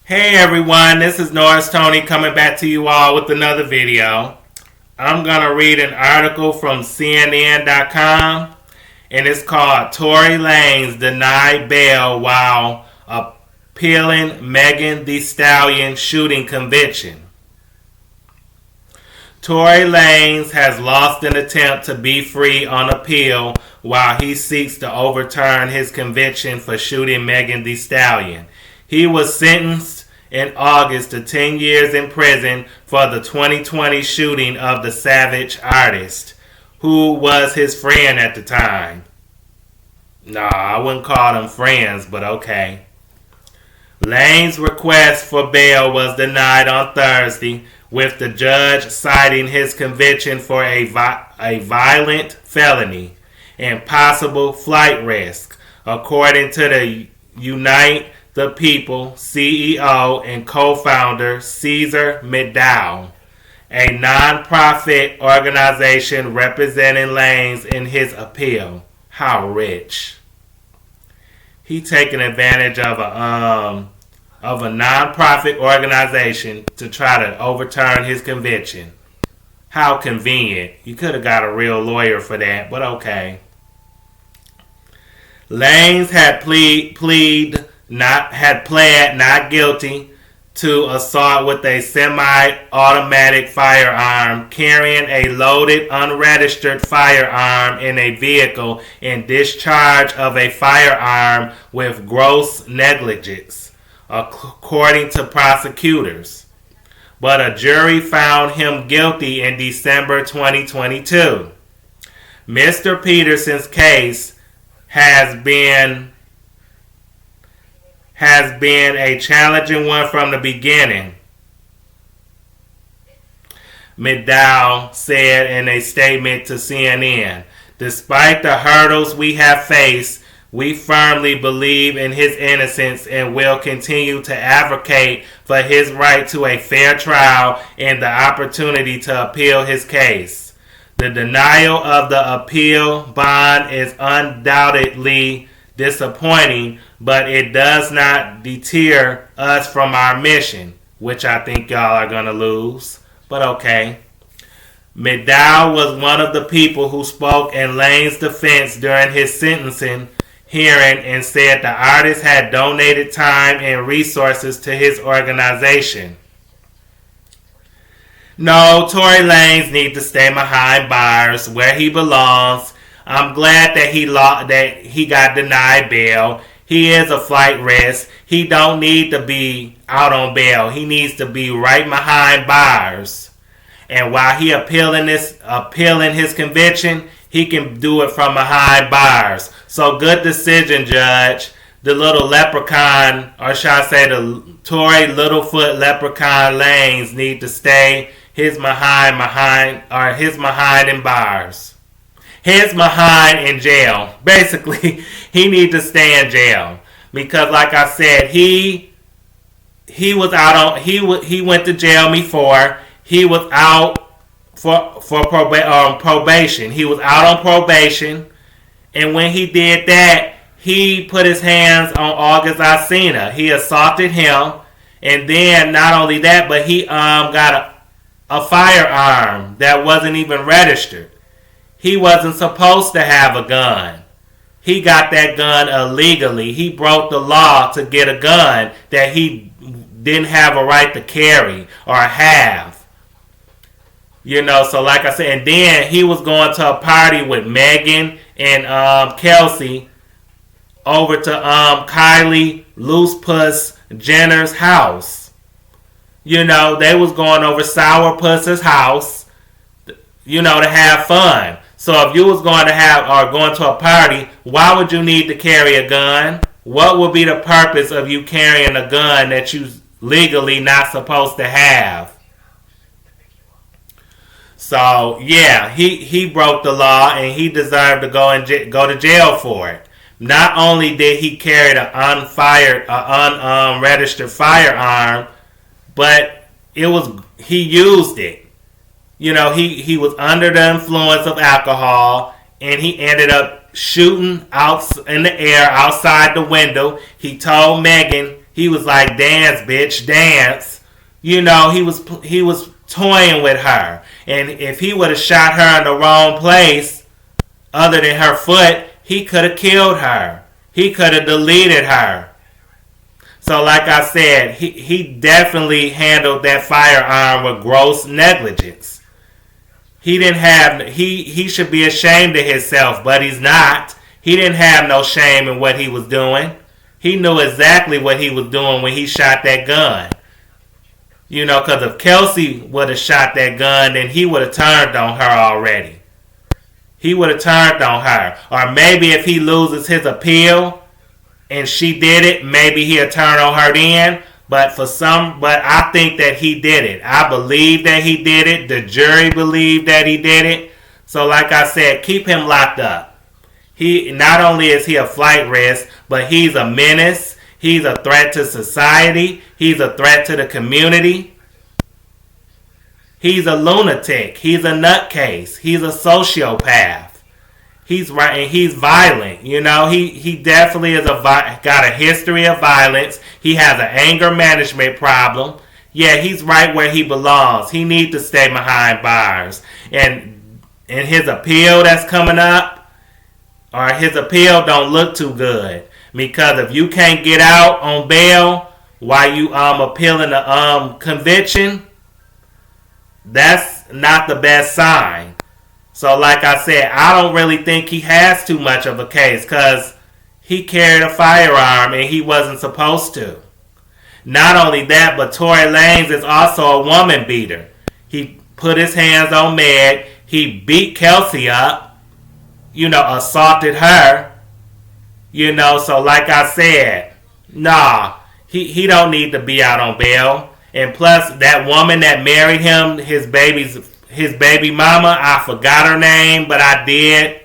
Hey everyone, this is Norris Tony coming back to you all with another video. I'm going to read an article from CNN.com and it's called Tory Lanez Denied Bail While Appealing Megan Thee Stallion Shooting Conviction. Tory Lanez has lost an attempt to be free on appeal while he seeks to overturn his conviction for shooting Megan Thee Stallion. He was sentenced in August to 10 years in prison for the 2020 shooting of the Savage artist, who was his friend at the time. Nah, I wouldn't call them friends, but okay. Lane's request for bail was denied on Thursday, with the judge citing his conviction for a violent felony and possible flight risk, according to the Unite the People CEO and co-founder Cesar McDowell, a non-profit organization representing Lanez in his appeal. How rich. He taking advantage of a non-profit organization to try to overturn his conviction. How convenient. You could have got a real lawyer for that, but okay. Lanez had pled not guilty to assault with a semi-automatic firearm, carrying a loaded, unregistered firearm in a vehicle, and discharge of a firearm with gross negligence, according to prosecutors. But a jury found him guilty in December 2022. Mr. Peterson's case has been a challenging one from the beginning, McDowell said in a statement to CNN. Despite the hurdles we have faced, we firmly believe in his innocence and will continue to advocate for his right to a fair trial and the opportunity to appeal his case. The denial of the appeal bond is undoubtedly disappointing, but it does not deter us from our mission, which I think y'all are going to lose, but okay. McDowell was one of the people who spoke in Lanez's defense during his sentencing hearing and said the artist had donated time and resources to his organization. No, Tory Lanez needs to stay behind bars where he belongs. I'm glad that he got denied bail. He is a flight risk. He don't need to be out on bail. He needs to be right behind bars. And while he appealing his conviction, he can do it from behind bars. So good decision, Judge. The little leprechaun, or shall I say the Tory Littlefoot leprechaun Lanez need to stay his behind in bars. His behind in jail. Basically, he needs to stay in jail because, like I said, he was out on he went to jail before. He was out for probation. He was out on probation, and when he did that, he put his hands on August Alsina. He assaulted him, and then not only that, but he got a firearm that wasn't even registered. He wasn't supposed to have a gun. He got that gun illegally. He broke the law to get a gun that he didn't have a right to carry or have. So like I said, and then he was going to a party with Megan and Kelsey over to Kylie Loosepuss Jenner's house. They was going over Sourpuss's house, to have fun. So if you was going to a party, why would you need to carry a gun? What would be the purpose of you carrying a gun that you legally not supposed to have? So yeah, he broke the law and he deserved to go to jail for it. Not only did he carry an unregistered firearm, but he used it. He was under the influence of alcohol, and he ended up shooting out in the air outside the window. He told Megan He was like, dance, bitch, dance. You know, he was toying with her. And if he would have shot her in the wrong place, other than her foot, he could have killed her. He could have deleted her. So like I said, he definitely handled that firearm with gross negligence. He should be ashamed of himself, but he's not. He didn't have no shame in what he was doing. He knew exactly what he was doing when he shot that gun. You know, because if Kelsey would have shot that gun, then he would have turned on her already. He would have turned on her. Or maybe if he loses his appeal and she did it, maybe he'll turn on her then. But I think that he did it. I believe that he did it. The jury believed that he did it. So like I said, keep him locked up. He not only is he a flight risk, but he's a menace. He's a threat to society. He's a threat to the community. He's a lunatic. He's a nutcase. He's a sociopath. He's right, and he's violent. You know, he definitely got a history of violence. He has an anger management problem. Yeah, he's right where he belongs. He needs to stay behind bars. And his appeal that's coming up, or his appeal don't look too good. Because if you can't get out on bail while you appealing the conviction, that's not the best sign. So like I said, I don't really think he has too much of a case because he carried a firearm and he wasn't supposed to. Not only that, but Tory Lanez is also a woman beater. He put his hands on Meg. He beat Kelsey up. You know, assaulted her. You know, so like I said, nah, he don't need to be out on bail. And plus, that woman that married him, his baby mama, I forgot her name, but I did,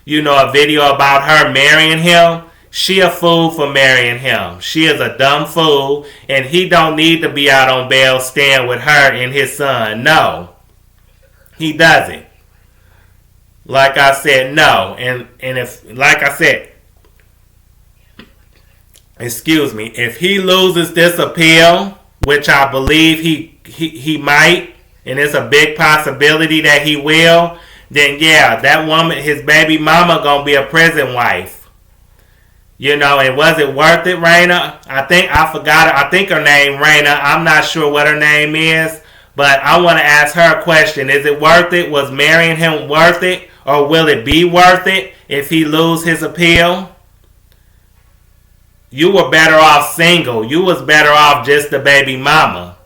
you know, a video about her marrying him. She a fool for marrying him. She is a dumb fool, and he don't need to be out on bail staying with her and his son. No, he doesn't. Like I said, no. And if, like I said, excuse me, if he loses this appeal, which I believe he might, and it's a big possibility that he will, then yeah, that woman, his baby mama, gonna be a prison wife. You know, and was it worth it, Raina? I forgot her. I think her name Raina. I'm not sure what her name is, but I want to ask her a question. Is it worth it? Was marrying him worth it? Or will it be worth it if he lose his appeal? You were better off single. You was better off just the baby mama.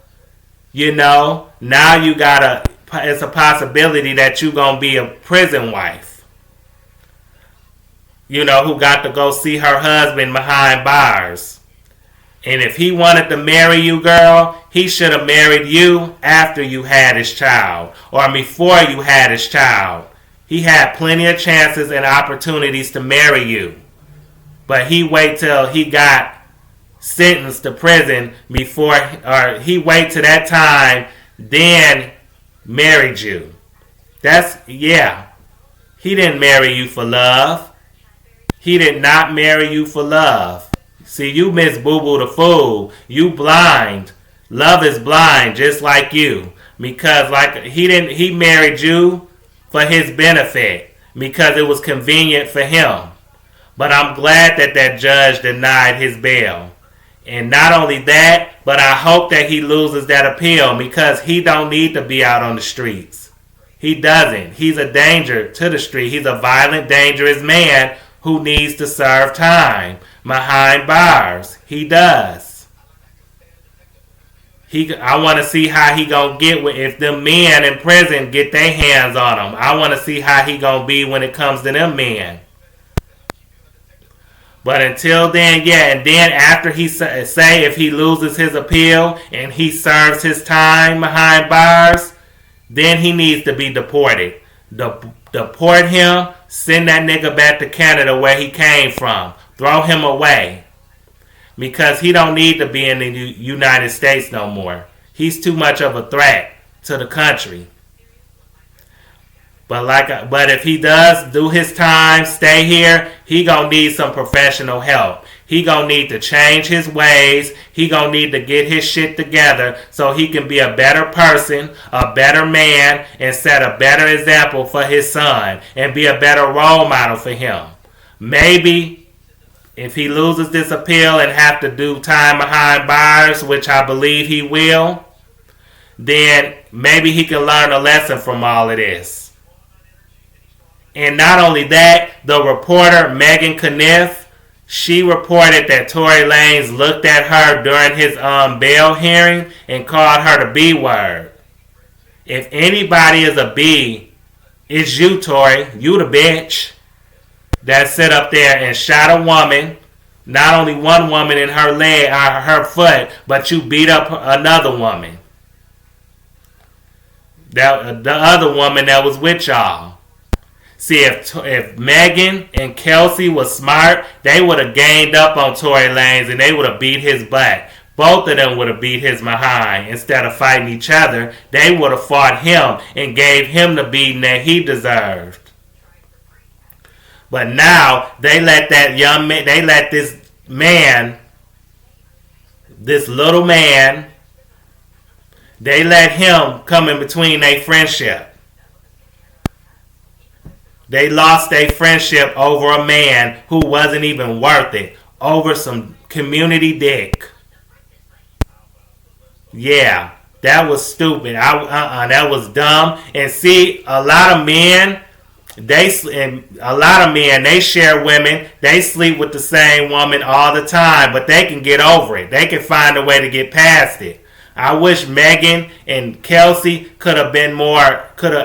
You know, now it's a possibility that you gonna be a prison wife. You know, who got to go see her husband behind bars. And if he wanted to marry you, girl, he should have married you after you had his child. Or before you had his child. He had plenty of chances and opportunities to marry you. But he wait till he got sentenced to prison or he wait till that time, then married you. He didn't marry you for love. He did not marry you for love. See, you miss Boo Boo the Fool. You blind. Love is blind, just like you. Because he married you for his benefit. Because it was convenient for him. But I'm glad that judge denied his bail. And not only that, but I hope that he loses that appeal because he don't need to be out on the streets. He doesn't. He's a danger to the street. He's a violent, dangerous man who needs to serve time behind bars. He does. I want to see how he gonna get if them men in prison get their hands on him. I want to see how he gonna be when it comes to them men. But until then, yeah, and then after he say if he loses his appeal and he serves his time behind bars, then he needs to be deported. Deport him, send that nigga back to Canada where he came from. Throw him away. Because he don't need to be in the United States no more. He's too much of a threat to the country. But if he does do his time, stay here, he gonna need some professional help. He gonna need to change his ways. He gonna need to get his shit together so he can be a better person, a better man, and set a better example for his son and be a better role model for him. Maybe if he loses this appeal and have to do time behind bars, which I believe he will, then maybe he can learn a lesson from all of this. And not only that, the reporter Megan Thee, she reported that Tory Lanez looked at her during his bail hearing and called her the B word. If anybody is a B, it's you, Tory. You the bitch that sit up there and shot a woman. Not only one woman in her leg or her foot, but you beat up another woman. The other woman that was with y'all. See, if Megan and Kelsey was smart, they would have gained up on Tory Lanez and they would have beat his butt. Both of them would have beat his behind. Instead of fighting each other, they would have fought him and gave him the beating that he deserved. But now they let this man, this little man, they let him come in between their friendship. They lost their friendship over a man who wasn't even worth it. Over some community dick. Yeah, that was stupid. That was dumb. And see, a lot of men, they share women. They sleep with the same woman all the time, but they can get over it. They can find a way to get past it. I wish Megan and Kelsey mindsets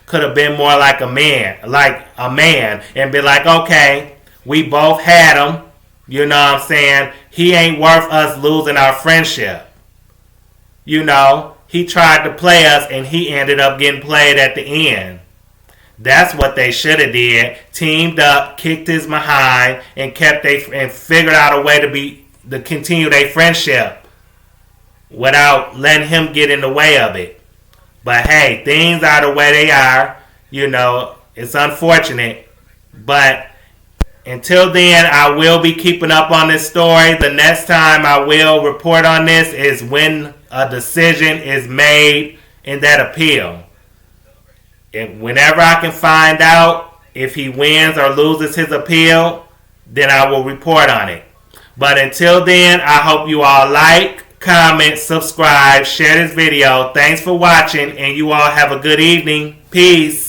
could have been more like a man, and be like, okay, we both had him, you know what I'm saying? He ain't worth us losing our friendship. You know, he tried to play us and he ended up getting played at the end. That's what they should have did. Teamed up, kicked his behind, and figured out a way to continue their friendship without letting him get in the way of it. But hey, things are the way they are. You know, it's unfortunate. But until then, I will be keeping up on this story. The next time I will report on this is when a decision is made in that appeal. Whenever I can find out if he wins or loses his appeal, then I will report on it. But until then, I hope you all like, comment, subscribe, share this video. Thanks for watching, and you all have a good evening. Peace.